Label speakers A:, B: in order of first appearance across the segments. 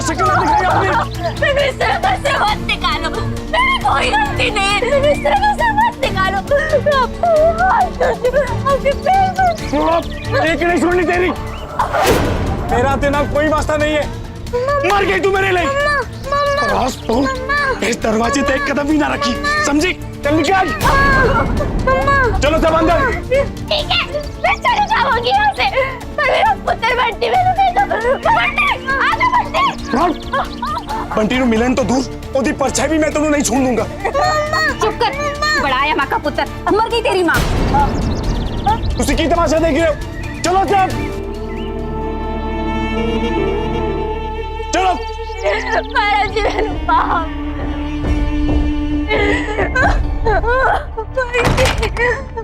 A: शक्ल दिखाई आपने।
B: मेरे सर पर से मत निकालो, मेरी कोई गलती नहीं है, मेरे सर पर से मत निकालो।
A: एक नहीं छोड़नी तेरी। मेरा तेरा कोई वास्ता नहीं है, मर गई तू मेरे लिए। राज तो इस दरवाजे पे एक कदम भी ना रखी, समझी? चल निकल। चलो सब अंदर।
B: ठीक है, मैं चली जाऊंगी यहाँ से। मेरा पुत्र बंटी मेरे दे दो। बंटी, आजा बंटी।
A: बंटी नु मिलन तो दूर, ओदी परछाई भी मैं तेनू नहीं छूण दूंगा।
B: चुप कर, बड़ाया माँ का पुत्र, मर गई तेरी माँ।
A: तुसी की तमाशा देख रहे हो? चलो सब चलो।
B: महाराज जी मेरे पाप।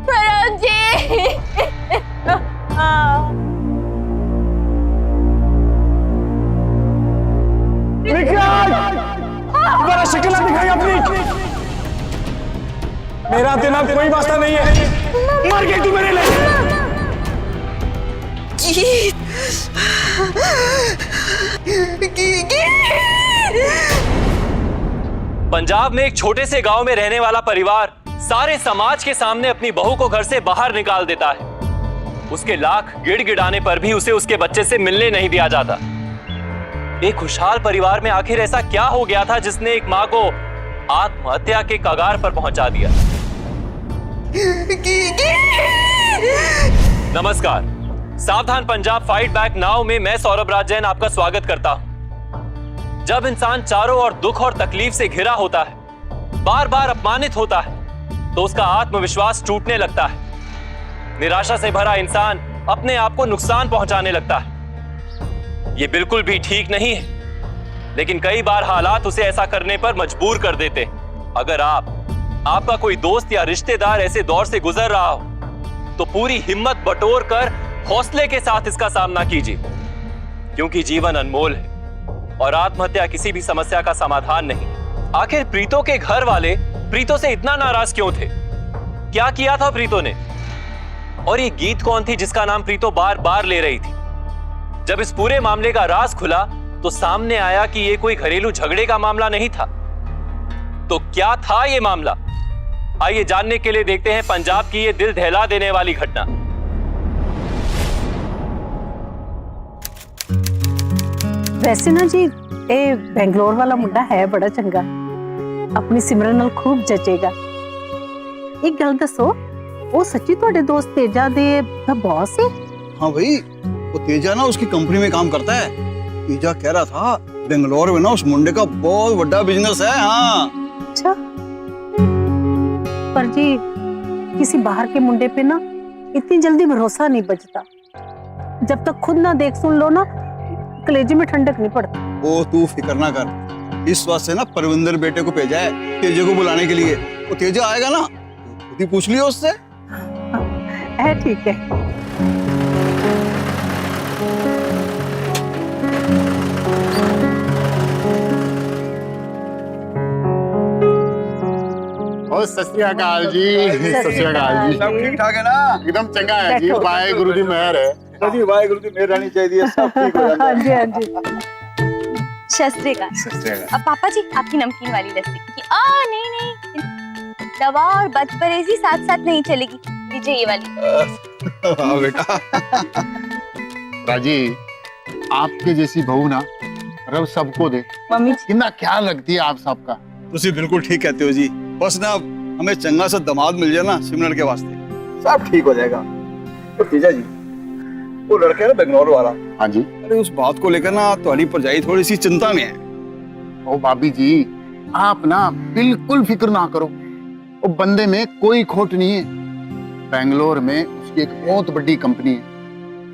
B: महाराज जी।
A: बड़ा शक्ल दिखाई अपनी। मेरा तेरा कोई वास्ता नहीं है, मर गई तू मेरे लिए।
C: पंजाब में एक छोटे से गांव में रहने वाला परिवार सारे समाज के सामने अपनी बहू को घर से बाहर निकाल देता है। उसके लाख गिड़गिड़ाने पर भी उसे उसके बच्चे से मिलने नहीं दिया जाता। एक खुशहाल परिवार में आखिर ऐसा क्या हो गया था जिसने एक मां को आत्महत्या के कगार पर पहुंचा दिया? नमस्कार, सावधान पंजाब फाइट बैक नाउ में मैं सौरभ राज जैन आपका स्वागत करता हूं। जब इंसान चारों ओर दुख और तकलीफ से घिरा होता है, बार बार अपमानित होता है, तो उसका आत्मविश्वास टूटने लगता है। निराशा से भरा इंसान अपने आप को नुकसान पहुंचाने लगता है। यह बिल्कुल भी ठीक नहीं है, लेकिन कई बार हालात उसे ऐसा करने पर मजबूर कर देते हैं। अगर आपका कोई दोस्त या रिश्तेदार ऐसे दौर से गुजर रहा हो, तो पूरी हिम्मत बटोर कर हौसले के साथ इसका सामना कीजिए, क्योंकि जीवन अनमोल है और आत्महत्या किसी भी समस्या का समाधान नहीं। आखिर प्रीतो के घर वाले प्रीतो से इतना नाराज क्यों थे? क्या किया था प्रीतो ने? और ये गीत कौन थी जिसका नाम प्रीतो बार बार ले रही थी? जब इस पूरे मामले का राज खुला तो सामने आया कि ये कोई घरेलू झगड़े का मामला नहीं था। तो क्या था ये मामला? आइए जानने के लिए देखते हैं पंजाब की ये दिल दहला देने वाली घटना।
D: वैसे ना जी, ये बेंगलोर वाला मुंडा है बड़ा चंगा, अपनी सिमरन नाल खूब जचेगा। एक गल दसो, वो सच्ची ਤੁਹਾਡੇ दोस्त तेजा दे बॉस है?
E: हाँ भाई, वो तेजा ना उसकी कंपनी में काम करता है। तेजा कह रहा था बेंगलोर में ना उस मुंडे का बहुत बड़ा बिजनेस है। हाँ
D: अच्छा, पर जी किसी बाहर के मुंडे पे ना इतनी जल्दी भरोसा नहीं बचता। जब तक खुद ना देख सुन लो ना, कलेजे में ठंडक नहीं पड़ती।
E: वो तू फिक्र ना कर, इस वास्ते ना परविंदर बेटे को भेजा है तेजे को बुलाने के लिए। वो तेजा आएगा ना, खुद ही पूछ लियो उससे।
D: है ठीक है।
F: सत श्री अकाल जी। सत श्री अकाल जी।
E: सब ठीक ठाक है ना?
F: एकदम चंगा है जी, वाहेगुरु दी मेहर है
E: जी, वाहेगुरु की मेहर रहनी चाहिए, सब ठीक हो जाएगा।
D: हाँ जी, हाँ जी।
B: शस्त्री का। अब पापा जी आपकी नमकीन वाली लस्सी। नहीं, दवा और बदपरहेजी साथ साथ नहीं चलेगी, लीजिए ये वाली।
E: हाँ बेटा।
F: राजी, आपके जैसी बहू ना रब सबको दे।
D: मम्मी
F: कितना ख्याल रखती है आप सबका।
E: तुसी बिल्कुल ठीक कहते हो जी। बस ना हमें चंगा सा दामाद मिल जाए ना सिमरन के वास्ते, सब ठीक हो जाएगा। तो तेजा जी, वो लड़का है ना बेंगलोर वाला,
F: हाँ जी।
E: अरे उस बात को लेकर ना तुम्हारी भरजाई थोड़ी सी चिंता में है।
F: ओ भाभी जी, आप ना बिल्कुल फिक्र ना करो, वो बंदे में कोई खोट नहीं है। बेंगलोर में उसकी एक बहुत बड़ी कंपनी है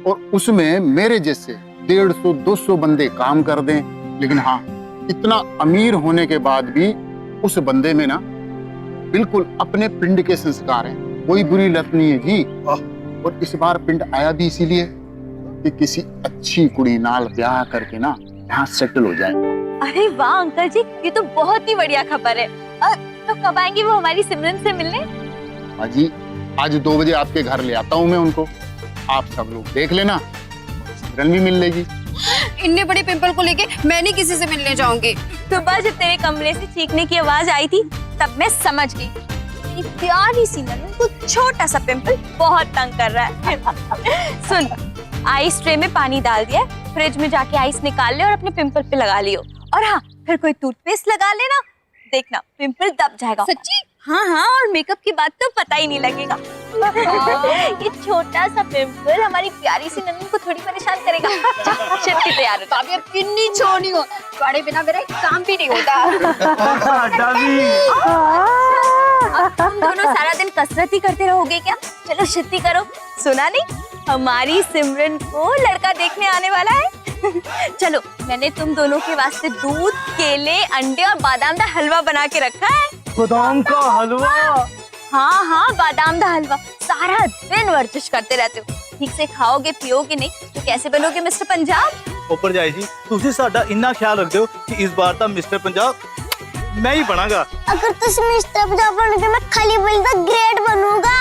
F: और उसमें मेरे जैसे 150-200 बंदे काम कर दें, लेकिन हाँ, इतना अमीर होने के बाद भी उस बंदे में ना बिल्कुल अपने पिंड के संस्कार हैं, कोई बुरी लत नहीं है जी। और इस बार पिंड आया भी इसीलिए कि किसी अच्छी कुड़ी नाल ब्याह करके ना यहाँ सेटल हो जाए।
B: अरे वाह अंकल जी, ये तो बहुत ही बढ़िया खबर है। तो कब आएंगी वो हमारी सिमरन से मिलने?
F: हाँ जी, आज 2 बजे आपके घर ले आता हूँ मैं उनको, आप सब लोग देख लेना। सिमरन भी मिल लेगी।
G: इतने बड़े पिंपल को लेके मैं नहीं किसी से मिलने जाऊंगी।
B: सुबह जब तेरे कमरे से चीखने की आवाज आई थी तब मैं समझ गई कि प्यारी सी नन्नू को छोटा सा पिंपल बहुत तंग कर रहा है। सुन, आइस ट्रे में पानी डाल दिया, फ्रिज में जाके आइस निकाल ले और अपने पिंपल पे लगा लियो। और हाँ, फिर कोई टूथपेस्ट लगा लेना, देखना पिंपल दब जाएगा।
G: सच्ची?
B: हाँ हाँ, और मेकअप की बात तो पता ही नहीं लगेगा। ये छोटा सा पिंपल हमारी प्यारी सी नन्नू को थोड़ी परेशान करेगा। छुट्टी तैयार हो।
G: भाभी अब कितनी छोटी हो, तुम्हारे बिना मेरा एक काम भी नहीं होता।
B: अब तुम दोनों सारा दिन कसरत ही करते रहोगे क्या? चलो छुट्टी करो। सुना नहीं, हमारी सिमरन को लड़का देखने आने वाला है। चलो, मैंने तुम दोनों के वास्ते दूध, केले, अंडे और बादाम का हलवा बना के रखा है।
C: बादाम का हलवा?
B: हाँ हाँ, बादाम का हलवा। सारा दिन वर्जिश करते रहते हो, ठीक से खाओगे पियोगे नहीं तो कैसे बनोगे मिस्टर पंजाब?
H: ऊपर जाए जी, तुसी साडा इन्ना ख्याल रख दो कि इस बार तो मिस्टर पंजाब मैं ही बनागा।
I: अगर तुम मिस्टर पंजाब बनोगे मैं खली बली का ग्रेट बनूंगा।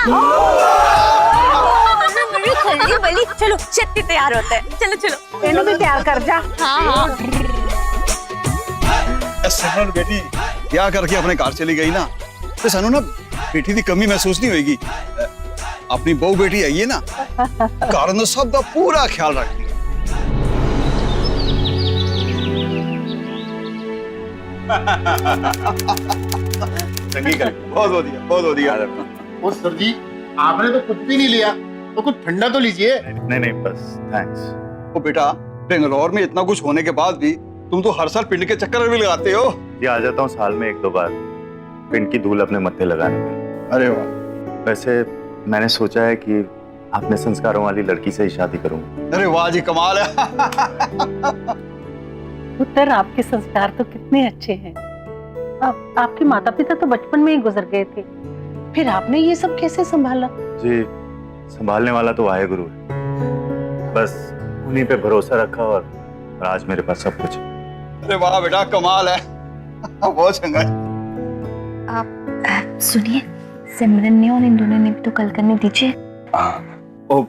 B: खली बली। चलो छुट्टी तैयार होता है। चलो चलो,
D: इन्हें भी तैयार कर जा।
B: हाँ हाँ।
E: सिमरन बेटी क्या करके अपने घर चली गई ना, तो सानू ना बेटी की कमी महसूस नहीं होगी। अपनी बहू बेटी आई है ना, घर में सब का पूरा ख्याल रखती है। चंगी कर, बहुत बढ़िया, बहुत बढ़िया।
F: और सर जी, आपने तो कुछ भी नहीं लिया, तो कुछ ठंडा तो लीजिए।
H: नहीं नहीं, बस थैंक्स।
E: ओ बेटा, बेंगलोर में इतना कुछ होने के बाद भी तुम तो हर साल पिंड के चक्कर भी लगाते हो।
H: ये आ जाता हूँ साल में 1-2 बार पिंड की धूल अपने मत्थे लगाने में।
E: अरे वाह।
H: वैसे मैंने सोचा है कि अपने संस्कारों वाली लड़की से ही शादी करूंगा।
E: अरे वाह जी, कमाल है।
D: पुत्र, आपके संस्कार तो कितने अच्छे हैं। आपके माता पिता तो बचपन में ही गुजर गए थे, फिर आपने ये सब कैसे संभाला?
H: जी, संभालने वाला तो वाहे गुरु है, बस उन्हीं पे भरोसा रखा और आज मेरे पास सब कुछ।
E: अरे वाह बेटा, कमाल है। बहुत चंगा।
B: आप सुनिए, सिमरन ने और इन दोनों ने भी तो कल करने दीजिए।
H: ओ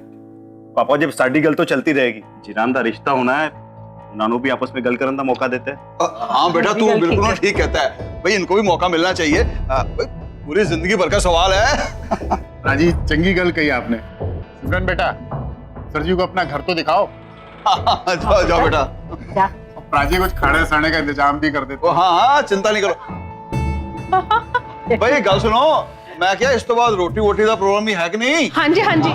H: पापा, जब साडी गल तो चलती रहेगी, जिन्हां दा रिश्ता होना है नानू भी आपस में गल करने का मौका देते हैं।
E: हाँ बेटा, तू बिल्कुल ठीक कहता है भाई, इनको भी मौका मिलना चाहिए। पूरी जिंदगी भर का सवाल है।
F: राजी, चंगी गल कही आपने। सिमरन बेटा, सर जी को अपना घर तो दिखाओ।
E: जाओ जाओ बेटा।
D: जा।
F: प्राची कुछ खाने साने का इंतजाम भी कर देते।
E: हाँ हाँ, चिंता नहीं करो। भाई गल सुनो, मैं क्या इस तो बाद रोटी वोटी का प्रोग्राम ही है कि नहीं?
D: हाँ जी, हाँ जी।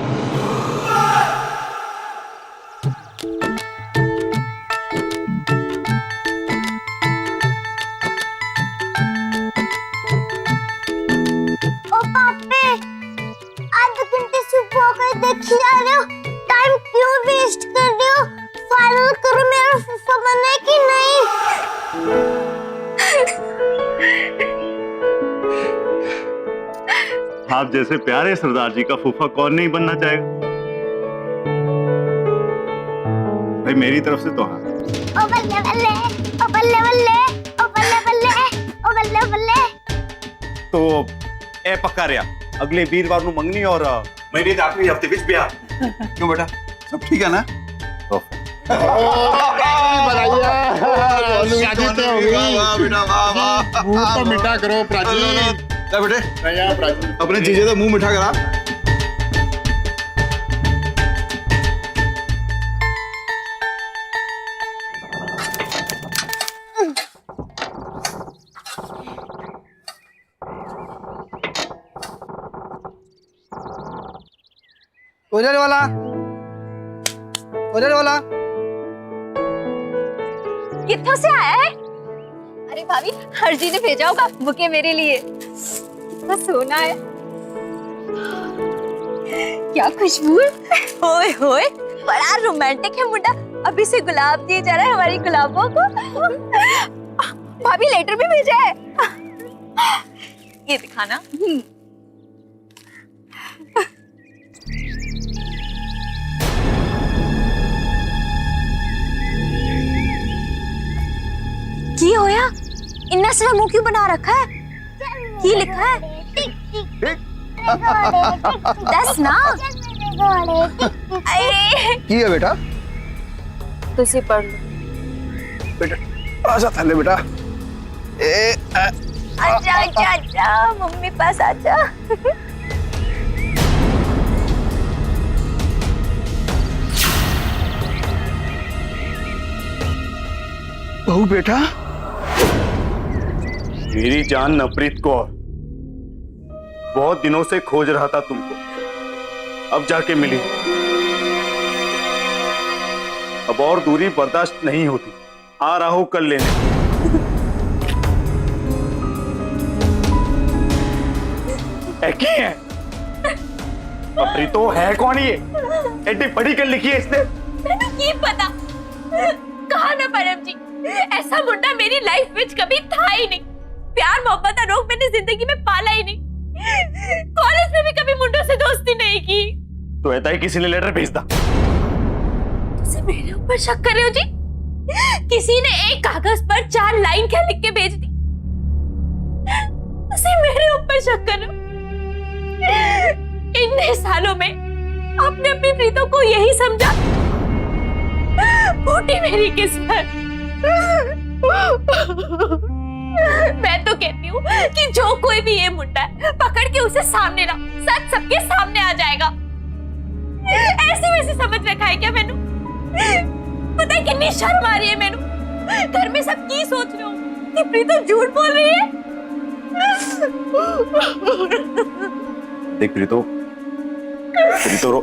I: ओ पापे, आधे घंटे से होकर देखी जा रहे हो, टाइम क्यों वेस्ट कर रहे हो? फाइनल करो, मेरा फूफा बने कि नहीं?
H: आप जैसे प्यारे सरदार जी का फूफा कौन नहीं बनना चाहेगा? भाई मेरी तरफ से तो हाँ।
I: ओ बल्ले बल्ले, ओ बल्ले बल्ले, ओ बल्ले बल्ले, ओ बल्ले बल्ले।
H: तो ए पक्का रहा, अगले वीरवार ਨੂੰ मंगनी और महीने के आखिरी हफ्ते ਵਿੱਚ ब्याह।
E: क्यों बेटा, सब ठीक है ना?
F: मुंह तो मीठा करो प्राची।
E: बेटे,
F: प्राची,
E: अपने जीजे का मुंह मीठा करा।
J: उधर वाला, उधर वाला।
B: कित्थों से आया है?
G: अरे भाभी, हरजी ने भेजा होगा बुके मेरे लिए। कितना सोना है, क्या खुशबू है।
B: होए होए, बड़ा रोमांटिक है मुंडा। अभी से गुलाब दिए जा रहा है हमारी गुलाबों को।
G: भाभी लेटर भी भेजा है।
B: ये दिखाना। की होया? इन्ना सारा मुंह क्यों बना रखा है? की लिखा है? दस ना।
E: की है बेटा?
B: तुझे पढ़ लो।
E: बेटा आजा थले बेटा।
B: आजा आजा आजा मम्मी पास आजा।
E: बहू बेटा।
H: मेरी जान नवप्रीत कौर, बहुत दिनों से खोज रहा था तुमको, अब जाके मिली। अब और दूरी बर्दाश्त नहीं होती, आ रहा हूं कल लेने।
A: की है
H: प्रीतो है कौन ये? एडी बड़ी कर लिखी है इसने।
B: ये पता कहा ना परम जी, ऐसा मुंडा मेरी लाइफ में कभी था ही नहीं। प्यार मोहब्बत और रोक मैंने जिंदगी में पाला ही नहीं। कॉलेज में भी कभी मुंडों से दोस्ती नहीं की।
H: तो ऐसा ही किसी ने लेटर भेज दा।
B: तुझे मेरे ऊपर शक कर रहे हो जी? किसी ने एक कागज पर 4 लाइन क्या लिख के भेज दी? तुझे मेरे ऊपर शक कर रहे हो? इतने सालों में आपने अपनी प्रीतों को यही समझा, फूटी मेरी किस्मत। मैं तो कहती हूँ कि जो कोई भी ये मुंडा है पकड़ के उसे सामने लाओ, सच सबके सामने आ जाएगा। ऐसे वैसे समझ रखा है क्या मैंने? पता है कितनी शर्म आ रही है मैंने। घर में सब की सोच रहे हो कि प्रीतो झूठ बोल रही है।
H: देख प्रीतो, प्रीतो रो।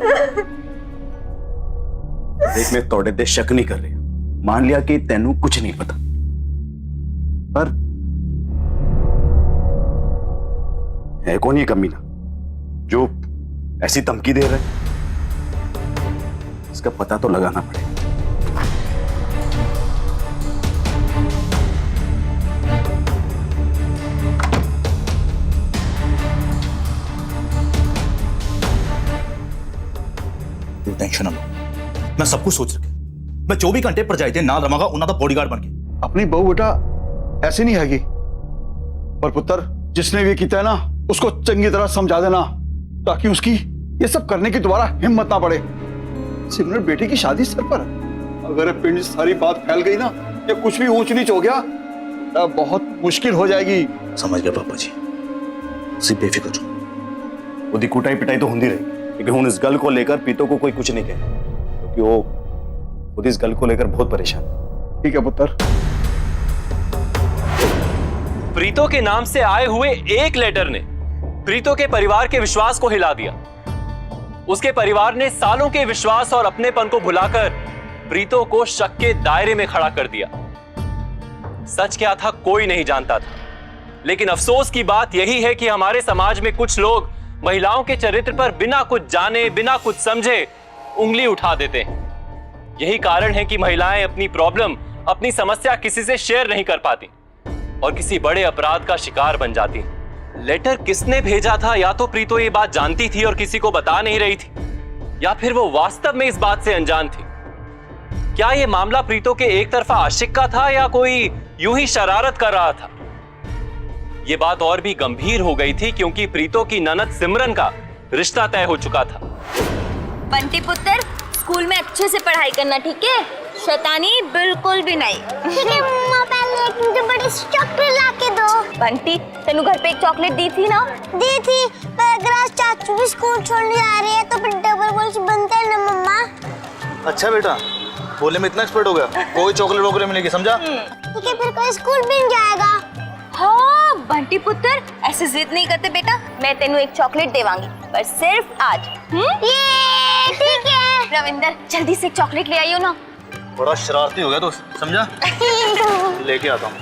H: देख मैं तोड़े दे शक नहीं कर रही, मान लिया कि तेनू कुछ नहीं पता, पर है कौन ये कमीना जो ऐसी धमकी दे रहा है? इसका पता तो लगाना पड़ेगा।
J: टेंशन ना लो, मैं सब कुछ सोच रखे। मैं 24 घंटे पर जाए नाल रवांगा उन्होंने बॉडीगार्ड बन के।
E: अपनी बहू बेटा ऐसी नहीं हैगी, पर पुत्र जिसने भी किया है ना उसको चंगी तरह समझा देना, ताकि उसकी ये सब करने की दोबारा हिम्मत ना पड़े। सिमरन बेटी की शादी सर पर, अगर पिंड सारी बात फैल गई ना या कुछ भी ऊंच नीच हो गया तो बहुत मुश्किल हो जाएगी।
J: समझ गया पापा जी, सिर्फ बेफिक्र रहो।
H: ਉਹਦੀ कुटाई पिटाई तो होंगी रही, लेकिन हुन इस गल को लेकर प्रीतो को कोई कुछ नहीं कहे, क्योंकि वो खुद इस गल को लेकर बहुत परेशान।
E: ठीक है पुत्र।
C: प्रीतो के नाम से आए हुए एक लेटर ने प्रीतो के परिवार के विश्वास को हिला दिया। उसके परिवार ने सालों के विश्वास और अपनेपन को भुलाकर प्रीतो को शक के दायरे में खड़ा कर दिया। सच क्या था कोई नहीं जानता था, लेकिन अफसोस की बात यही है कि हमारे समाज में कुछ लोग महिलाओं के चरित्र पर बिना कुछ जाने बिना कुछ समझे उंगली उठा देते हैं। यही कारण है कि महिलाएं अपनी प्रॉब्लम, अपनी समस्या किसी से शेयर नहीं कर पाती और किसी बड़े अपराध का शिकार बन जाती। लेटर किसने भेजा था, या तो प्रीतो ये बात जानती थी और किसी को बता नहीं रही थी, या फिर वो वास्तव में इस बात से अनजान थी। क्या ये मामला प्रीतो के एक तरफा आशिक का था या कोई यूं ही शरारत कर रहा था? ये बात और भी गंभीर हो गई थी क्योंकि प्रीतो की ननद सिमरन का रिश्ता तय हो चुका था।
B: बंटी पुत्र, स्कूल में अच्छे से पढ़ाई करना, ठीक है? शैतानी बिल्कुल भी नहीं।
I: ठीक है मम्मा, पहले एक मुझे बड़ी चॉकलेट ला के दो।
B: बंटी, तेनू घर पे एक चॉकलेट दी थी ना?
I: दी थी, पर अगर आज चाचू भी स्कूल छोड़ने आ रही है तो फिर डबल बोल्स बनता है ना मम्मा।
J: अच्छा बेटा, बोले में इतना एक्सपर्ट हो गया, कोई चॉकलेट वॉकलेट मिलेगी, समझा?
I: ठीक है, फिर कोई स्कूल भी नहीं जाएगा।
B: हाँ बंटी पुत्र, ऐसे जिद नहीं करते बेटा, मैं तेनू एक चॉकलेट देवांगी, पर सिर्फ आज।
I: ये ठीक है।
B: रविंदर, जल्दी से एक चॉकलेट ले आइयो ना।
J: बड़ा शरारती हो गया तो, समझा? लेके आता हूँ।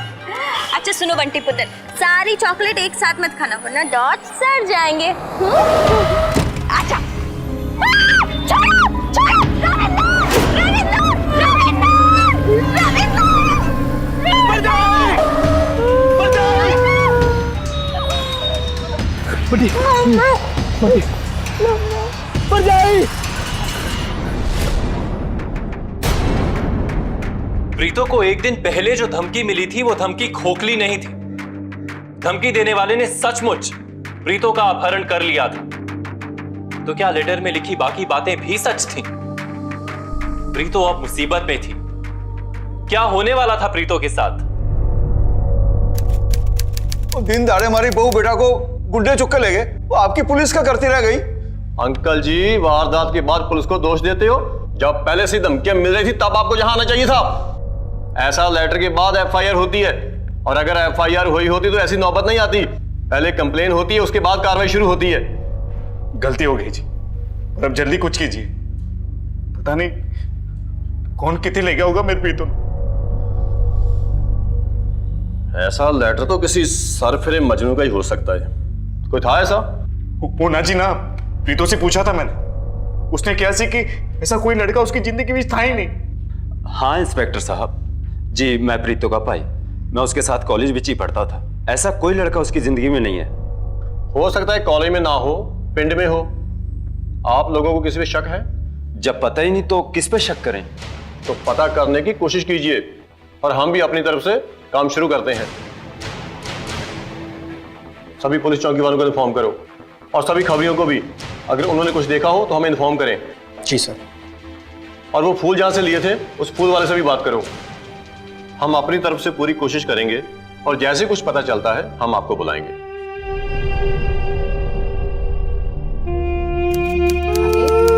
B: अच्छा सुनो बंटी पुत्र, सारी चॉकलेट एक साथ मत खाना वरना डॉट सड़ जाएंगे। आजा। छोड़ो, छोड़ो,
C: प्रीतो को एक दिन पहले जो धमकी मिली थी वो धमकी खोखली नहीं थी। धमकी देने वाले ने सचमुच प्रीतो का अपहरण कर लिया था। तो क्या लेटर में लिखी बाकी बातें भी सच थी? प्रीतो अब मुसीबत में थी क्या होने वाला था प्रीतो के साथ?
E: दिन दहाड़े हमारी बहू बेटा को गुड्डे चुक के ले गए, वो आपकी पुलिस का करती रह गई।
H: अंकल जी, वारदात के बाद पुलिस को दोष देते हो? जब पहले से धमकियां मिल रही थी तब आपको यहाँ आना चाहिए था। ऐसा लेटर के बाद एफआईआर होती है, और अगर एफआईआर हुई होती तो ऐसी नौबत नहीं आती। पहले कंप्लेन होती है, उसके बाद कार्रवाई शुरू होती है।
A: गलती हो गई जी, और अब जल्दी कुछ कीजिए। पता नहीं कौन कितने ले गया होगा मेरे प्रीतो।
H: ऐसा लेटर तो किसी सरफिरे मजनू का ही हो सकता है। कोई था ऐसा?
A: वो ना जी ना, प्रीतो से पूछा था मैंने, उसने क्या सी कि ऐसा कोई लड़का उसकी जिंदगी में था ही नहीं।
C: हाँ इंस्पेक्टर साहब जी, मैं प्रीतो का भाई, मैं उसके साथ कॉलेज में ही पढ़ता था। ऐसा कोई लड़का उसकी जिंदगी में नहीं है।
H: हो सकता है कॉलेज में ना हो, पिंड में हो। आप लोगों को किसी पे शक है?
C: जब पता ही नहीं तो किस पे शक करें?
H: तो पता करने की कोशिश कीजिए, और हम भी अपनी तरफ से काम शुरू करते हैं। सभी पुलिस चौकी वालों को इन्फॉर्म करो, और सभी खबरियों को भी। अगर उन्होंने कुछ देखा हो तो हमें इन्फॉर्म करें।
K: जी सर।
H: और वो फूल जहां से लिए थे उस फूल वाले से भी बात करो। हम अपनी तरफ से पूरी कोशिश करेंगे, और जैसे कुछ पता चलता है हम आपको बुलाएंगे।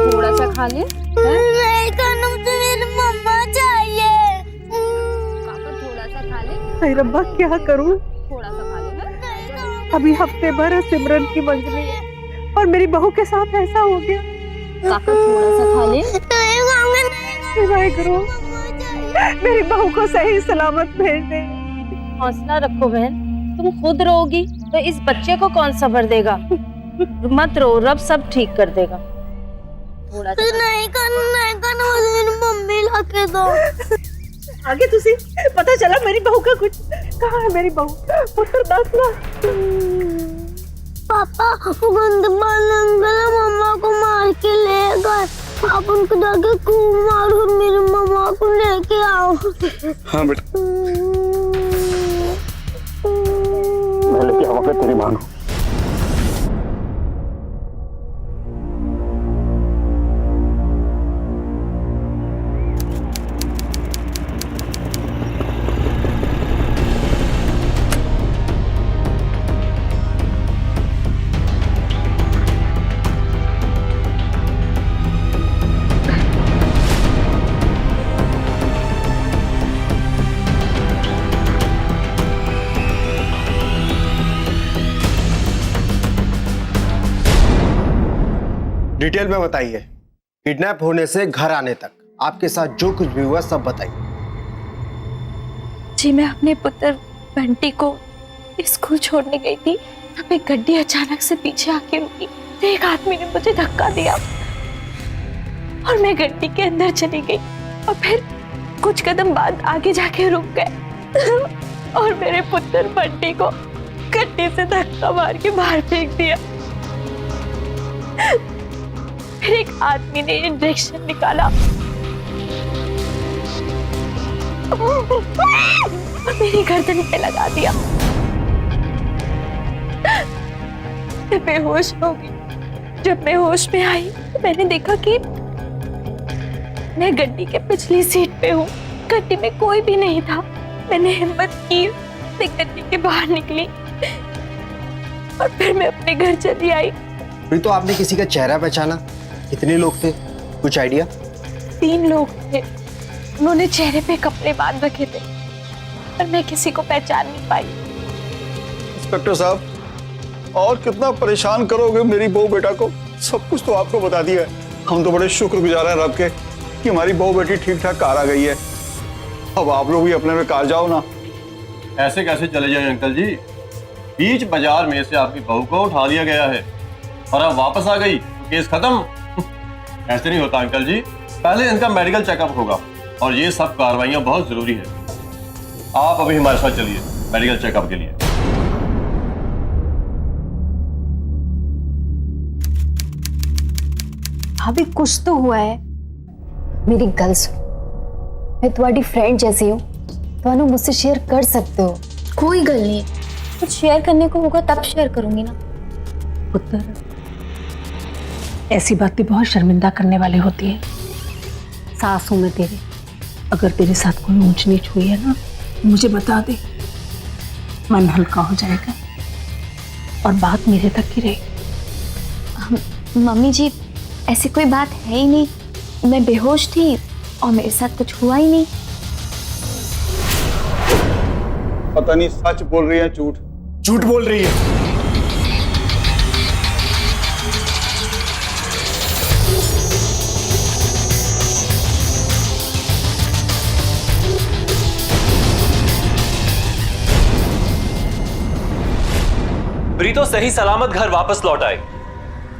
G: थोड़ा सा खा ले।
I: नहीं खाना, मुझे मेरी मम्मा चाहिए।
G: पापा थोड़ा सा खा ले,
D: हाय रब्बा, क्या करूं?
G: थोड़ा सा खा ले ना।
D: अभी हफ्ते भर है सिमरन की मंगनी है, और मेरी बहू के साथ ऐसा हो गया।
G: पापा थोड़ा सा खा ले।
I: नहीं खाऊंगा, नहीं
D: वाहे गुरु, मेरी बहू को सही सलामत भेज दे।
G: हौसला रखो बहन, तुम खुद रोगी तो इस बच्चे को कौन सब्र देगा। मत रो, रब सब ठीक कर देगा। थोड़ा सा
I: नहीं खाना, मुझे मेरी मम्मी ला के दो।
D: आगे तुसी पता चला मेरी बहू का कुछ? कहाँ है मेरी बहू? पुत्र दस ना।
I: पापा, गंदपाल अंकल मम्मा को मार के ले गए। आप उनको जाके खूब मारो और मेरी मम्मा को लेके आओ।
A: हाँ बेटा,
E: मैं लेके आऊंगा तेरी मां को।
K: डिटेल में बताइए, किडनैप होने से घर आने तक आपके साथ जो कुछ भी हुआ सब बताइए।
B: जी, मैं अपने पुत्र बंटी को स्कूल छोड़ने गई थी, तब एक गड्डी अचानक से पीछे आके रुकी। एक आदमी ने मुझे धक्का दिया और मैं गड्डी के अंदर चली गई, और फिर कुछ कदम बाद आगे जाके रुक गए और मेरे पुत्र बंटी को गड्डी से धक्का मार के बाहर फेंक दिया। फिर एक आदमी ने इंजेक्शन निकाला और मेरी गर्दन पे लगा दिया। मैं बेहोश हो गई। जब मैं होश में आई तो मैंने देखा कि मैं गड्डी के पिछली सीट पे हूँ। गड्डी में कोई भी नहीं था। मैंने हिम्मत की, मैं गड्डी के बाहर निकली और फिर मैं अपने घर चली आई।
K: फिर तो आपने किसी का चेहरा पहचाना? कितने लोग थे, कुछ आइडिया?
B: 3 लोग थे। उन्होंने चेहरे पे कपड़े बांध रखे थे, पर मैं किसी को पहचान नहीं पाई।
E: इंस्पेक्टर साहब, और कितना परेशान करोगे मेरी बहू बेटा को? सब कुछ तो आपको बता दिया है। हम तो बड़े शुक्रगुजार हैं रब के कि हमारी बहू बेटी ठीक ठाक कार आ गई है। अब आप लोग भी अपने में कार जाओ ना।
H: ऐसे कैसे चले जाएं अंकल जी? बीच बाजार में से आपकी बहू को उठा लिया गया है और अब वापस आ गई तो केस खत्म। ऐसे नहीं होता अंकल जी, पहले इनका मेडिकल चेकअप होगा, और ये सब कार्रवाइयां बहुत जरूरी है। आप अभी हमारे साथ चलिए मेडिकल चेकअप के लिए।
G: अभी कुछ तो हुआ है। मेरी गल सुनो, मैं तुम्हारी फ्रेंड जैसी हूँ, तुम मुझसे शेयर कर सकते हो।
B: कोई गल नहीं, कुछ शेयर करने को होगा तब शेयर करूंगी ना।
D: पुत्र, ऐसी बातें बहुत शर्मिंदा करने वाली होती है। सास हूं मैं तेरी, अगर तेरे साथ कोई ऊंच नीच हुई है ना, मुझे बता दे, मन हल्का हो जाएगा और बात मेरे तक ही रहेगी।
B: मम्मी जी, ऐसी कोई बात है ही नहीं। मैं बेहोश थी और मेरे साथ कुछ हुआ ही नहीं।
E: पता नहीं सच बोल रही है झूठ।
A: झूठ बोल रही है।
C: प्रीतो सही सलामत घर वापस लौट आई,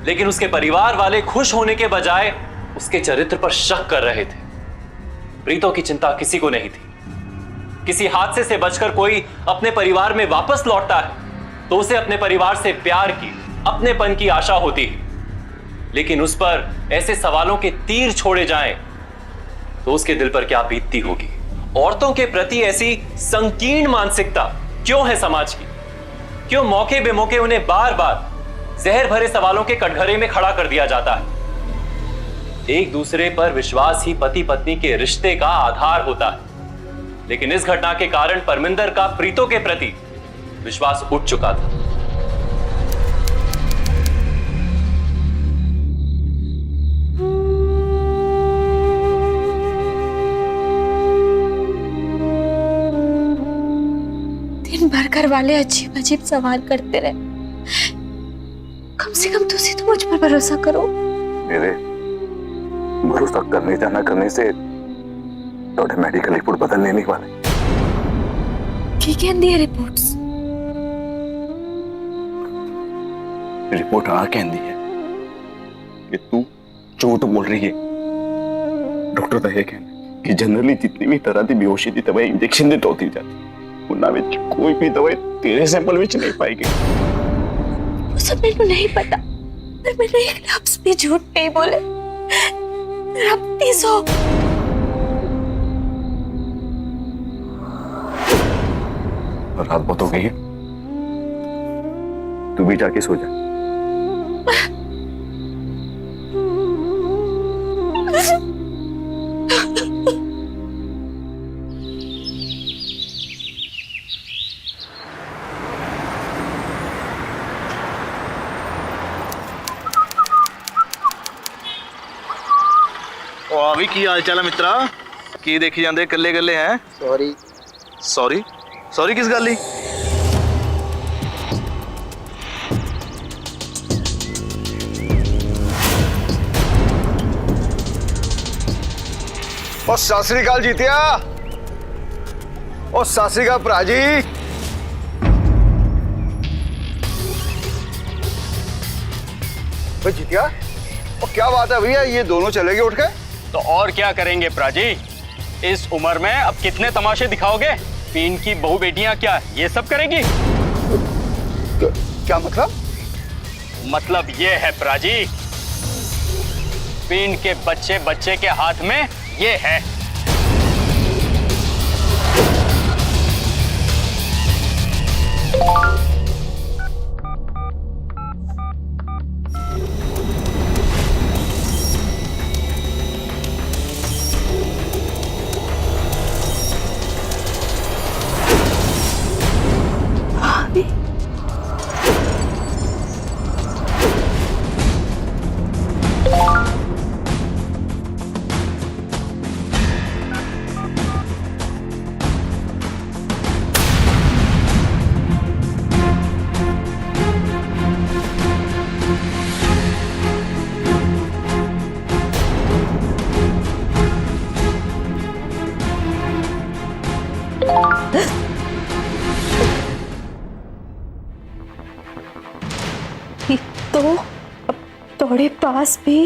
C: लेकिन उसके परिवार वाले खुश होने के बजाय उसके चरित्र पर शक कर रहे थे। प्रीतो की चिंता किसी को नहीं थी। किसी हादसे से बचकर कोई अपने परिवार में वापस लौटता है तो उसे अपने परिवार से प्यार की, अपनेपन की आशा होती है। लेकिन उस पर ऐसे सवालों के तीर छोड़े जाएं तो उसके दिल पर क्या बीतती होगी। औरतों के प्रति ऐसी संकीर्ण मानसिकता क्यों है समाज की? क्यों मौके बेमौके उन्हें बार बार जहर भरे सवालों के कटघरे में खड़ा कर दिया जाता है? एक दूसरे पर विश्वास ही पति पत्नी के रिश्ते का आधार होता है। लेकिन इस घटना के कारण परमिंदर का प्रीतो के प्रति विश्वास उठ चुका था।
B: दिन भर घर वाले अजीब अजीब सवाल करते रहे। कम से कम तुसी तो मुझ पर भरोसा करो।
J: मेरे भरोसा करने जाना करने से थोड़े मेडिकल रिपोर्ट बदलने नहीं वाले।
B: की कहती है रिपोर्ट्स?
J: रिपोर्ट आ कहती है कि तू झूठ बोल रही है। डॉक्टर तो है कहने कि जनरली जितनी भी तरह की बेहोशी की दवाई इंजेक्शन दे होती जाती, उन्हें कोई भी दवाई तेरे सैंपल में नहीं पाई गई।
B: वो सब मेरे को नहीं पता, पर मैंने एक लफ्ज भी झूठ नहीं बोले। रब प्लीज हो।
J: रात बहुत हो गई है, तू भी जाके सो जा।
L: भी की हाल चाल है मित्रा? की देखी जाते कल्ले कल्ले हैं?
K: सॉरी।
L: सॉरी? सॉरी किस गल दी?
E: ओ सत श्री अकाल जीतिया। ओ सत श्री अकाल भरा जी। जीतिया, ओ क्या बात है भैया, ये दोनों चले गए उठ के?
M: तो और क्या करेंगे प्राजी, इस उम्र में अब कितने तमाशे दिखाओगे? पीन की बहू बेटियां क्या ये सब करेंगी?
E: क्या मतलब?
M: मतलब ये है प्राजी, पीन के बच्चे बच्चे के हाथ में ये है।
B: तो अब थोड़े पास भी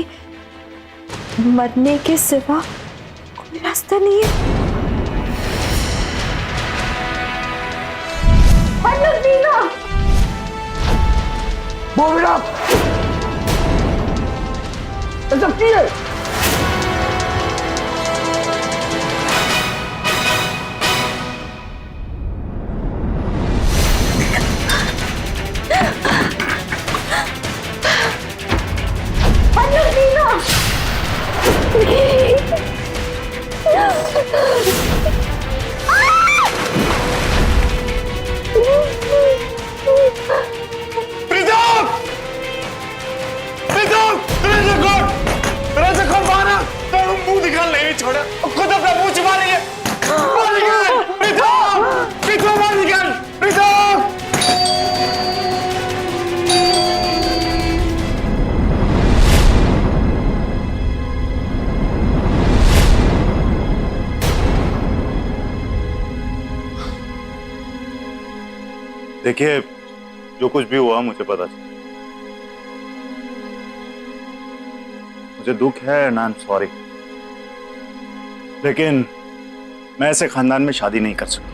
B: मरने के सिवा कोई रास्ता नहीं है।
A: प्रीतम! प्रीतम! तेरे से कौन मारा? तेरा मुंह दिखाने नहीं छोड़ा। खुद अपना मुंह छुपा रही है। बाहर निकल! प्रीतम! प्रीतम बाहर निकल! प्रीतम!
J: देखिए, जो कुछ भी हुआ मुझे पता चला। मुझे दुख है एंड आई एम सॉरी, लेकिन मैं ऐसे खानदान में शादी नहीं कर सकता।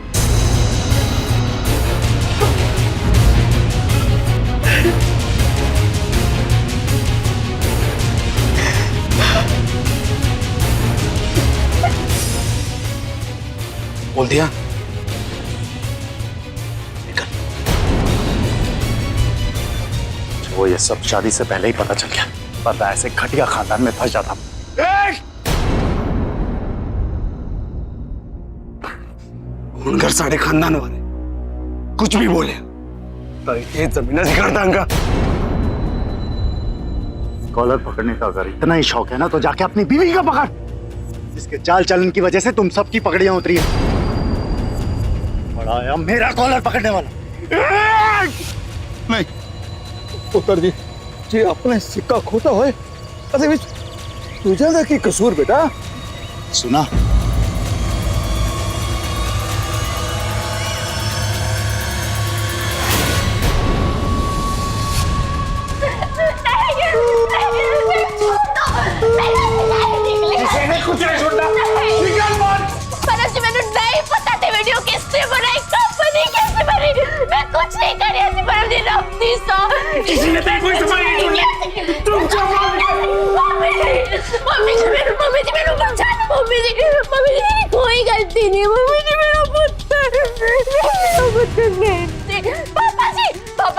J: बोल दिया? वो ये सब शादी से पहले ही पता चल गया, वरना ऐसे घटिया खानदान में फंस जाता।
A: घर साढ़े खानदान वाले कुछ भी बोले तो ये जमीन कर दूंगा।
J: कॉलर पकड़ने का अगर इतना ही शौक है ना, तो जाके अपनी बीवी का पकड़, जिसके चाल चलन की वजह से तुम सबकी पकड़ियां उतरी है। बड़ा आया मेरा कॉलर पकड़ने वाला।
E: नहीं पुत्र जी, जी अपने सिक्का खोता होए अरे विच तुझे ना की कसूर बेटा।
J: सुना,
A: कुछ नहीं छोड़ना। निकल बाहर।
B: परम जी मैंने नहीं पता थी वीडियो किसने बनाई, कंपनी कैसे बनी। मैं कुछ नहीं करी ऐसी परम जी, अपनी सौ
A: किसी ने तेरी कोई सफाई नहीं छोड़ी। तुम चुप रहो।
B: मम्मी जी मेरे बचा लो। मम्मी जी मेरी कोई गलती नहीं। मम्मी जी मेरा पुत्र नहीं। पापा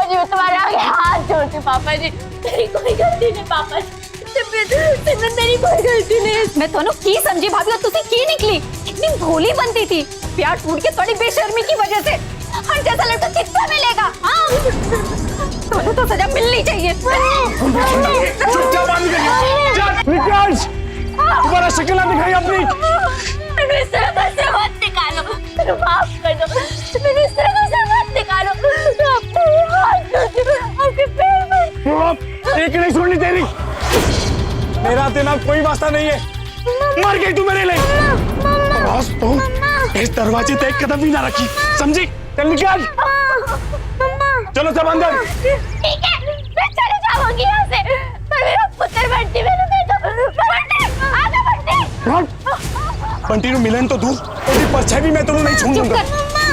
B: जी मैं तुम्हारे आगे हाथ जोड़ती हूँ। पापा जी तेरी कोई गलती नहीं। पापा जी तेरी कोई गलती नहीं। मैं दोनों की समझी भाभी और तुसी की निकली। इतनी भोली बनती थी, प्यार टूट के थोड़ी बेशर्मी की वजह से। हर जैसा लड़का कितना मिलेगा? दोनों तो सजा मिलनी चाहिए।
A: चुपचाप बंद कर। निकाल, दोबारा शक्ल ना दिखाई अपनी।
B: मैंने इस तरह का से मत निकालो, मेरे माफ कर दो। मैंने इस तरह का से मत निकालो। आपके पैर में
A: एक नहीं सुननी तेरी। मेरा तेरा कोई वास्ता नहीं है। मर गई तू मेरे लिए। बस तू इस दरवाजे पे एक कदम भी ना रखी, समझी? चल निकाल। चलो सब अंदर।
B: ठीक है, मैं चली जाऊंगी यहाँ से, पर मेरा पुत्र बंटी मैंने देखा। बंटी, आगे बंटी।
A: बंटी नु मिलन तो दूर, तेरी परछाई भी मैं तेनू नहीं छून दूंगा।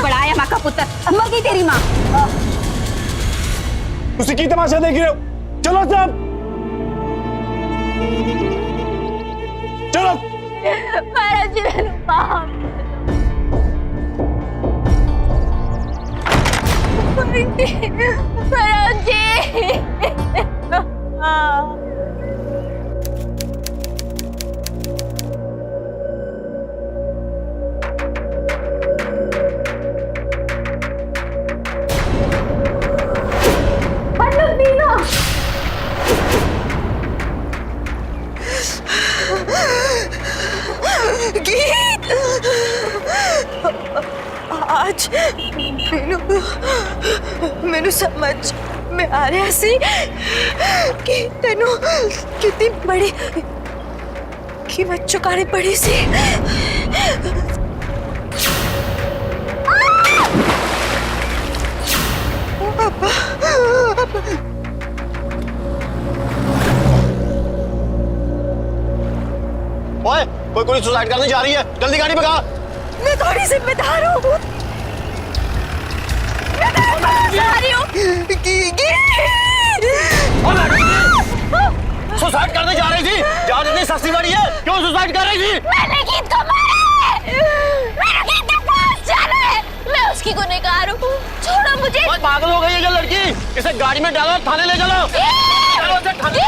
B: बड़ाया माँ का पुत्र, मर गई तेरी माँ।
A: उसी की तमाशा देख रहे हो? चलो सब चलो।
B: महाराज जी मैंने माफ महाराज जी।
N: गीत आज मैनू समझ में आ रहा सी कि तेनू कितनी बड़ी कीमत चुकानी पड़ी सी।
H: ओए, कोई कुड़ी सुसाइड करने जा रही है, जल्दी गाड़ी भगा।
N: मैं थोड़ी जिम्मेदार हूँ।
H: सुसाइड करने जा रही थी? जान इतनी सस्ती बड़ी है, क्यों सुसाइड कर रही थी?
B: मैंने गीत को मारा है। मेरा गीत के पास जाना है। मैं उसकी गुनहगार हूँ, छोड़ो मुझे।
H: पागल हो गई है ये लड़की, इसे गाड़ी में डालो, थाने ले चलो। चलो इसे थाने।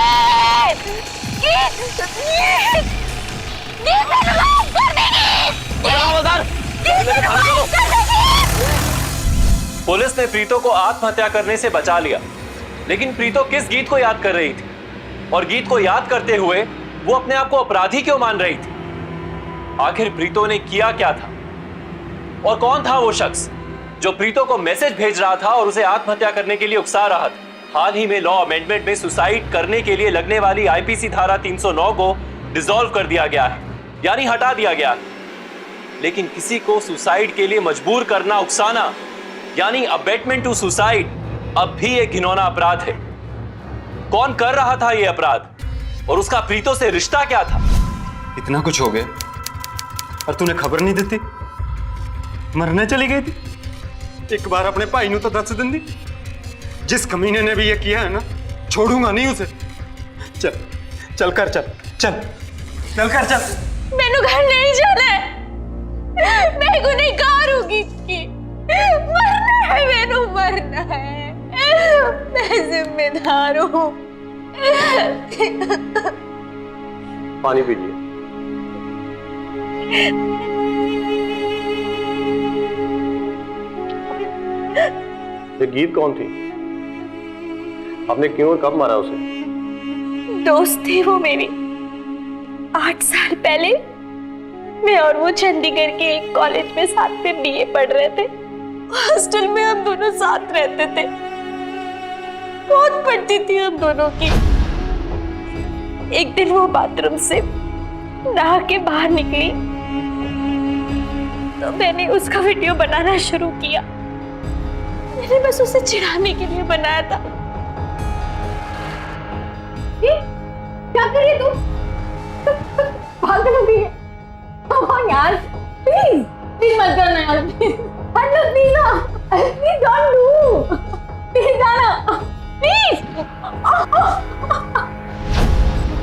B: गीत मैंने माफ कर देगी।
C: उसने प्रीतो को आत्महत्या करने से बचा लिया। लेकिन प्रीतो किस गीत को याद कर रही थी, और गीत को याद करते हुए वो अपने आप को अपराधी क्यों मान रही थी? आखिर प्रीतो ने किया क्या था, और कौन था वो शख्स जो प्रीतो को मैसेज भेज रहा था और उसे आत्महत्या करने के लिए उकसा रहा था? हाल ही में लॉ अमेंडमेंट में सुसाइड करने के लिए लगने वाली आईपीसी धारा 309 को डिसॉल्व कर दिया गया है, यानी हटा दिया गया है। लेकिन किसी को सुसाइड के लिए मजबूर करना, उकसाना, यानी अबेटमेंट टू सुसाइड अब भी एक घिनौना अपराध है। कौन कर रहा था यह अपराध, और उसका प्रीतो से रिश्ता क्या था?
K: इतना कुछ हो गया और तूने खबर नहीं देती? मरने चली गई थी। एक बार अपने भाई नू तो दस दिन दी। जिस कमीने ने भी ये किया है ना, छोड़ूंगा नहीं उसे। चल चल कर, चल चल चल कर, चल।
B: मैनू घर नहीं जाना है, मैं गुनहगार हूँ गीत की, मरना है, मैनू मरना है, मैं जिम्मेदार हूँ।
H: पानी पीजिए। ये गीत कौन थी? आपने क्यों और कब मारा उसे?
B: दोस्त थी वो मेरी। 8 साल पहले मैं और वो चंडीगढ़ के एक कॉलेज में साथ में बीए पढ़ रहे थे। हॉस्टल में हम दोनों साथ रहते थे। बहुत पढ़ती थी हम दोनों की। एक दिन वो बाथरूम से नहा के बाहर निकली तो मैंने उसका वीडियो बनाना शुरू किया। मैंने बस उसे चिढ़ाने के लिए बनाया था। क्या कर रही है तू? पागल हो गई है? यार प्लीज प्लीज मत करना यार, प्लीज प्लीज ना, प्लीज डोंट डू, प्लीज जाना प्लीज।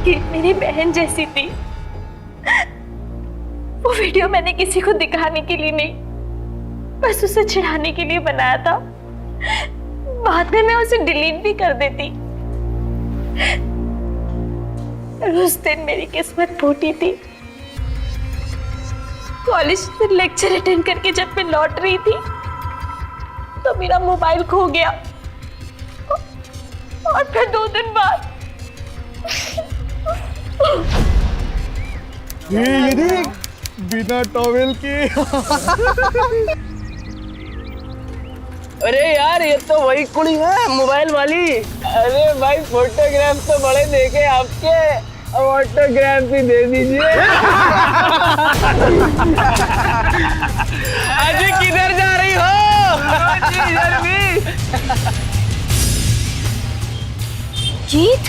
B: कि मेरी बहन जैसी थी। वो वीडियो मैंने किसी को दिखाने के लिए नहीं, बस उसे चिढ़ाने के लिए बनाया था। बाद में मैं उसे डिलीट भी कर देती। उस दिन मेरी किस्मत फूटी थी। कॉलेज से लेक्चर अटेंड करके जब मैं लौट रही थी तो मेरा मोबाइल खो गया, और फिर 2 दिन बाद
K: ये देख, बिना टॉवेल के।
M: अरे यार, ये तो वही कुड़ी है, मोबाइल वाली। अरे भाई, फोटोग्राफ तो बड़े देखे आपके, अब ऑटोग्राफ भी दे दीजिए। अजी किधर जा रही हो?
B: गीत?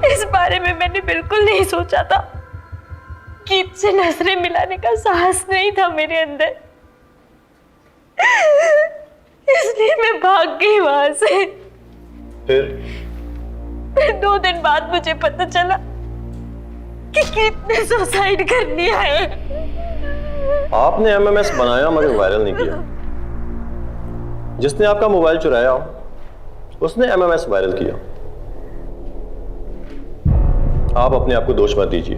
B: इस बारे में मैंने बिल्कुल नहीं सोचा था। गीत से नजरें मिलाने का साहस नहीं था मेरे अंदर, इसलिए मैं भाग गई वहां से। फिर 2 दिन बाद मुझे पता चला कि गीत ने सुसाइड कर लिया है।
H: आपने एमएमएस बनाया मगर वायरल नहीं किया। जिसने आपका मोबाइल चुराया उसने एमएमएस वायरल किया। आप अपने आप को दोष मत दीजिए।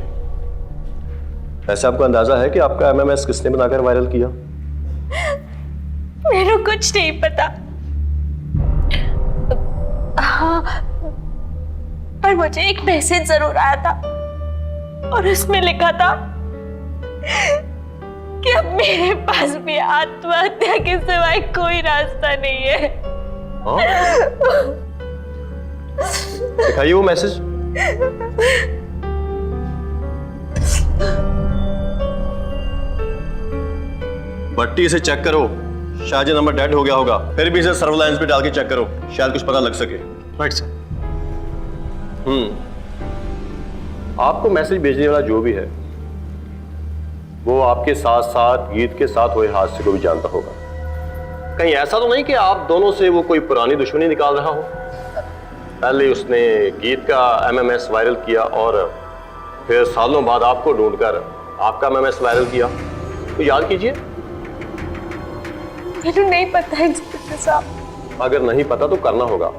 H: ऐसा आपको अंदाजा है कि आपका एमएमएस किसने बनाकर वायरल किया?
B: मेरे कुछ नहीं पता। हाँ, पर मुझे एक मैसेज जरूर आया था और उसमें लिखा था कि अब मेरे पास भी आत्महत्या के सिवाय कोई रास्ता नहीं है।
H: दिखाइए वो मैसेज। बट्टी इसे चेक करो, शायद ये नंबर डेड हो गया होगा। फिर भी इसे सर्वलाइंस पे डाल के चेक करो, शायद कुछ पता लग सके।
K: Right sir.
H: आपको मैसेज भेजने वाला जो भी है वो आपके साथ साथ गीत के साथ हुए हादसे को भी जानता होगा। कहीं ऐसा तो नहीं कि आप दोनों से वो कोई पुरानी दुश्मनी निकाल रहा हो? पहले उसने गीत का एमएमएस वायरल किया और फिर सालों बाद आपको ढूंढकर आपका MMS वायरल किया, तो याद कीजिए।
N: मुझे नहीं पता इंस्पेक्टर साहब।
H: अगर नहीं पता तो करना होगा।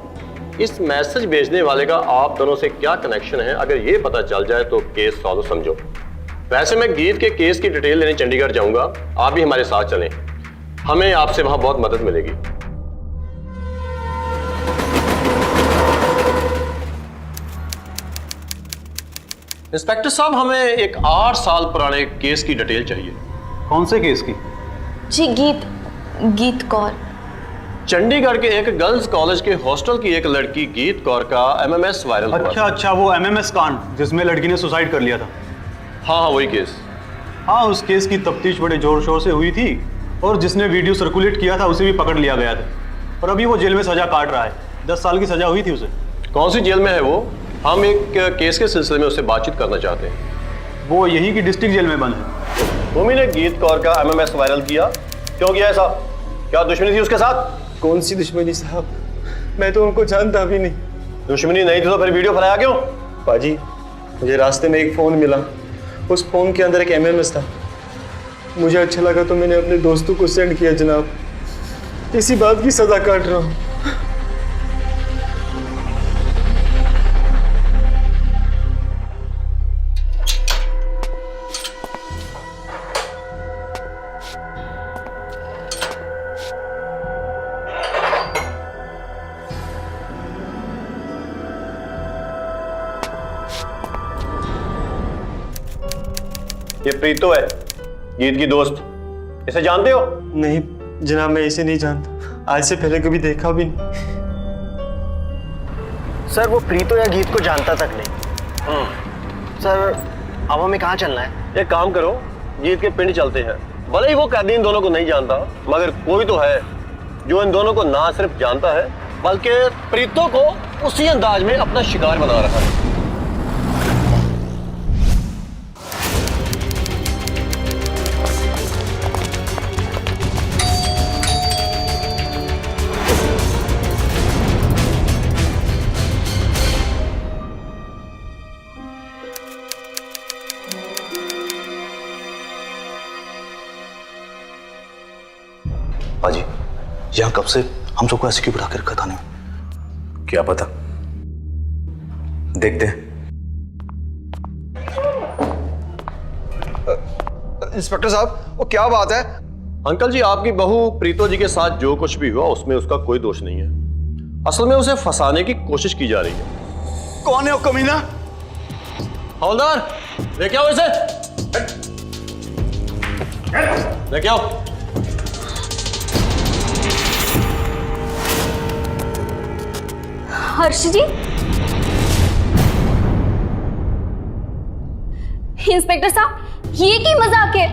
H: इस मैसेज भेजने वाले का आप दोनों से क्या कनेक्शन है, अगर ये पता चल जाए तो केस सॉल्व समझो। वैसे मैं गीत के केस की डिटेल लेने चंडीगढ़ जाऊंगा, आप भी हमारे साथ चलें, हमें आपसे वहां बहुत मदद मिलेगी। इंस्पेक्टर साहब, हमें एक 8 साल पुराने केस की डिटेल चाहिए।
K: कौन से केस की?
N: जी गीत कौर।
H: चंडीगढ़ के एक गर्ल्स कॉलेज के हॉस्टल की एक लड़की गीत कौर का MMS वायरल हुआ।
K: अच्छा, वो MMS कांड जिसमें लड़की ने सुसाइड कर लिया था।
H: हाँ, वही केस।
K: हाँ, उस केस की तफ्तीश बड़े जोर शोर से हुई थी और जिसने वीडियो सर्कुलेट किया था उसे भी पकड़ लिया गया था और अभी वो जेल में सजा काट रहा है। 10 साल की सजा हुई थी उसे।
H: कौन सी जेल में है वो? हम एक केस के सिलसिले में उससे बातचीत करना चाहते हैं।
K: वो यही की डिस्ट्रिक्ट जेल में बंद है।
H: भूमि ने गीत कौर का MMS वायरल किया, क्यों किया ऐसा? क्या दुश्मनी थी उसके साथ?
A: कौन सी दुश्मनी साहब, मैं तो उनको जानता भी नहीं।
H: दुश्मनी नहीं थी तो फिर वीडियो फैलाया क्यों?
A: पाजी, मुझे रास्ते में एक फोन मिला, उस फोन के अंदर एक MMS था। मुझे अच्छा लगा तो मैंने अपने दोस्तों को सेंड किया जनाब। इसी बात की सजा काट रहा हूँ।
H: ये प्रीतो है, गीत की दोस्त। इसे जानते हो?
A: नहीं जनाब, मैं इसे नहीं जानता, आज से पहले कभी देखा भी नहीं।
M: सर वो प्रीतो या गीत को जानता तक नहीं। सर अब हमें कहाँ चलना है?
H: एक काम करो, गीत के पिंड चलते हैं। भले ही वो कैदी इन दोनों को नहीं जानता, मगर कोई तो है जो इन दोनों को ना सिर्फ जानता है बल्कि प्रीतो को उसी अंदाज में अपना शिकार बना रहा है।
J: पाजी, यहाँ कब से हम सबको ऐसे क्यों बिठा के रखा थाने में? क्या पता, देखते हैं।
E: इंस्पेक्टर साहब, वो क्या बात है?
H: अंकल जी, आपकी बहू प्रीतो जी के साथ जो कुछ भी हुआ उसमें उसका कोई दोष नहीं है। असल में उसे फंसाने की कोशिश की जा रही है।
E: कौन है वो कमीना?
H: हवलदार, लेके आओ इसे। लेके आओ।
B: हर्ष जी, इंस्पेक्टर साहब, ये की मजाक है?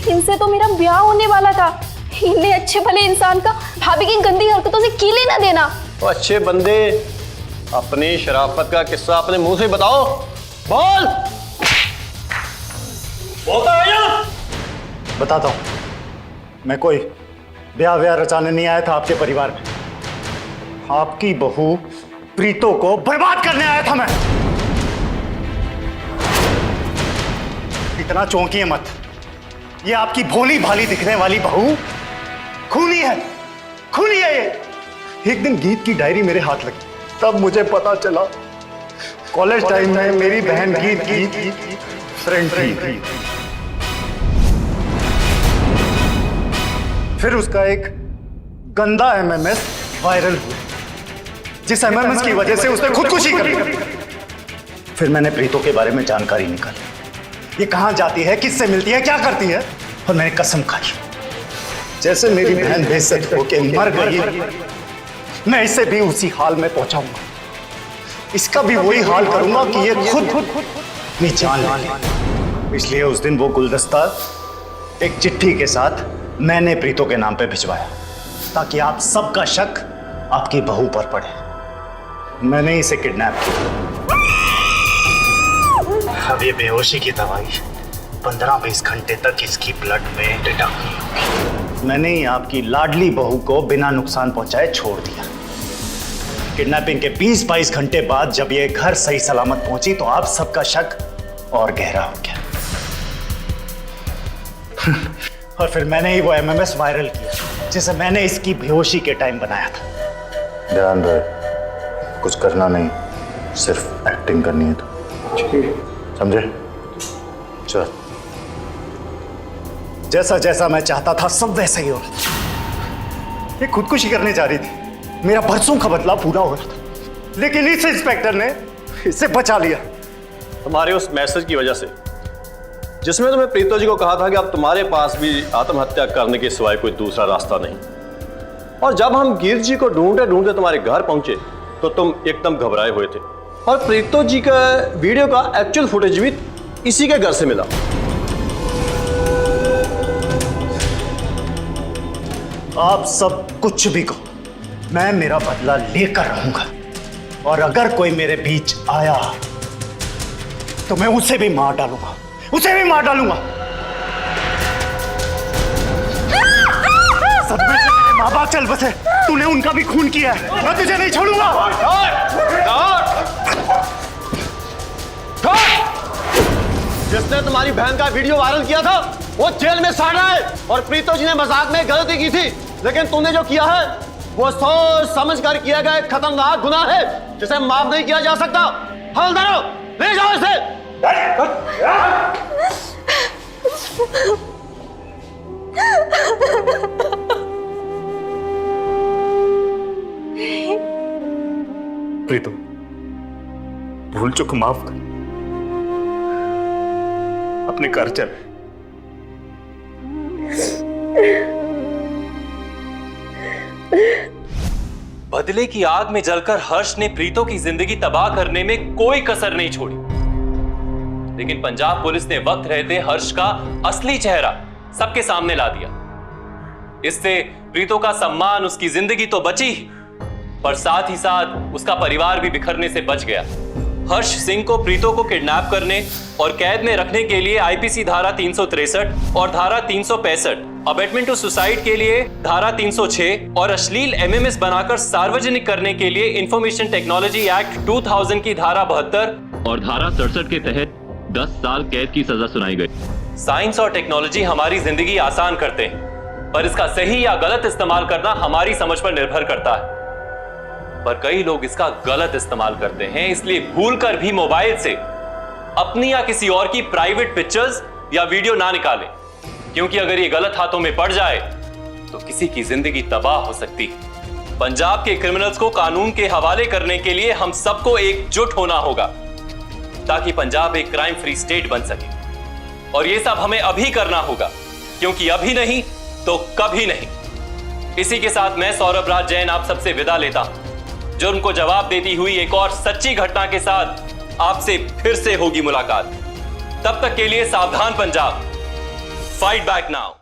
B: इनसे तो मेरा ब्याह होने वाला था। इन्हें अच्छे भले इंसान का भाभी की गंदी हरकतों से की लेना देना।
H: तो अच्छे बंदे, अपनी शराफत का किस्सा अपने मुंह से बताओ। बोल, बोलता है या?
K: बताता हूँ, मैं कोई ब्याह रचाने नहीं आया था आपके परिवार में। आपकी बहू प्रीतो को बर्बाद करने आया था मैं। इतना चौंकिए मत, ये आपकी भोली भाली दिखने वाली बहू खूनी है, खूनी है ये। एक दिन गीत की डायरी मेरे हाथ लगी, तब मुझे पता चला कॉलेज टाइम में मेरी बहन गीत की फ्रेंड थी। फिर उसका एक गंदा MMS वायरल हुआ, जिस MMS की वजह से उसने खुदकुशी कर ली। फिर मैंने प्रीतो के बारे में जानकारी निकाली, ये कहां जाती है, किससे मिलती है, क्या करती है, और मैंने कसम खाई जैसे मेरी बहन बेइज्जत होके मर गई, मैं इसे भी उसी हाल में पहुंचाऊंगा। इसका भी वही हाल करूंगा कि ये खुद अपनी जान ले। इसलिए उस दिन वो गुलदस्ता एक चिट्ठी के साथ मैंने प्रीतो के नाम पे भिजवाया, ताकि आप सबका शक आपकी बहू पर पड़े। मैंने इसे किडनैप किया। अब ये बेहोशी की दवाई 15-20 घंटे तक इसकी ब्लड में डिटकनी होगी। मैंने ही आपकी लाडली बहू को बिना नुकसान पहुंचाए छोड़ दिया। किडनैपिंग के 20-22 घंटे बाद जब ये घर सही सलामत पहुंची तो आप सबका शक
O: और गहरा हो गया। और फिर मैंने ही वो एमएमएस वायरल किया जिसे मैंने इसकी बेहोशी के टाइम बनाया था।
F: ध्यान रहे, कुछ करना नहीं, सिर्फ एक्टिंग करनी है तो, समझे? चल।
O: जैसा जैसा मैं चाहता था सब वैसा ही हो रहा था। ये खुदकुशी करने जा रही थी, मेरा बरसों का बदला पूरा हो रहा था, लेकिन इस इंस्पेक्टर ने इसे बचा लिया।
H: तुम्हारे उस मैसेज की वजह से, जिसमें तुम्हें प्रीतो जी को कहा था कि अब तुम्हारे पास भी आत्महत्या करने के सिवाय कोई दूसरा रास्ता नहीं, और जब हम गिर जी को ढूंढते ढूंढते तुम्हारे घर पहुंचे तो तुम एकदम घबराए हुए थे, और प्रीतो जी का वीडियो का एक्चुअल फुटेज भी इसी के घर से मिला।
O: आप सब कुछ भी कहो, मैं मेरा बदला लेकर रहूंगा, और अगर कोई मेरे बीच आया तो मैं उसे भी मार डालूंगा, उसे भी मार डालूंगा। सदमे से मेरे माँ बाप चल बसे, तूने उनका भी खून किया है, मैं तुझे नहीं छोड़ूंगा।
H: जिसने तुम्हारी बहन का वीडियो वायरल किया था वो जेल में सड़ रहा है, और प्रीतो जी ने मजाक में गलती की थी, लेकिन तुमने जो किया है वो सोच समझ कर किया गया एक खतरनाक गुनाह है जिसे माफ नहीं किया जा सकता। हवलदारों, ले जाओ इसे।
O: प्रीतो, भूल चूक माफ कर, अपने घर चल।
C: बदले की आग में जलकर हर्ष ने प्रीतो की जिंदगी तबाह करने में कोई कसर नहीं छोड़ी, लेकिन पंजाब पुलिस ने वक्त रहते हर्ष का असली चेहरा सबके सामने ला दिया। इससे प्रीतो का सम्मान, उसकी जिंदगी तो बची, पर साथ ही साथ उसका परिवार भी बिखरने से बच गया। हर्ष सिंह को प्रीतो को किडनैप करने और कैद में रखने के लिए आईपीसी धारा 363 और धारा 365, अबेटमेंट टू सुसाइड के लिए धारा 306 और अश्लील एमएमएस बनाकर सार्वजनिक करने के लिए इंफॉर्मेशन टेक्नोलॉजी एक्ट 2000 की धारा 72 और धारा 67 के तहत 10 साल कैद की सजा सुनाई गई। साइंस और टेक्नोलॉजी हमारी जिंदगी आसान करते हैं, पर इसका सही या गलत इस्तेमाल करना हमारी समझ पर निर्भर करता है। पर कई लोग इसका गलत इस्तेमाल करते हैं, इसलिए भूलकर भी मोबाइल से अपनी या किसी और की प्राइवेट पिक्चर्स या वीडियो ना निकालें, क्योंकि अगर ये गलत हाथों में पड़ जाए तो किसी की जिंदगी तबाह हो सकती है। पंजाब के क्रिमिनल्स को कानून के हवाले करने के लिए हम सबको एकजुट होना होगा, ताकि पंजाब एक क्राइम फ्री स्टेट बन सके। और ये सब हमें अभी करना होगा, क्योंकि अभी नहीं तो कभी नहीं। इसी के साथ मैं सौरभ राज जैन आप सबसे विदा लेता हूं। जुर्म को जवाब देती हुई एक और सच्ची घटना के साथ आपसे फिर से होगी मुलाकात। तब तक के लिए सावधान पंजाब, फाइट बैक नाउ।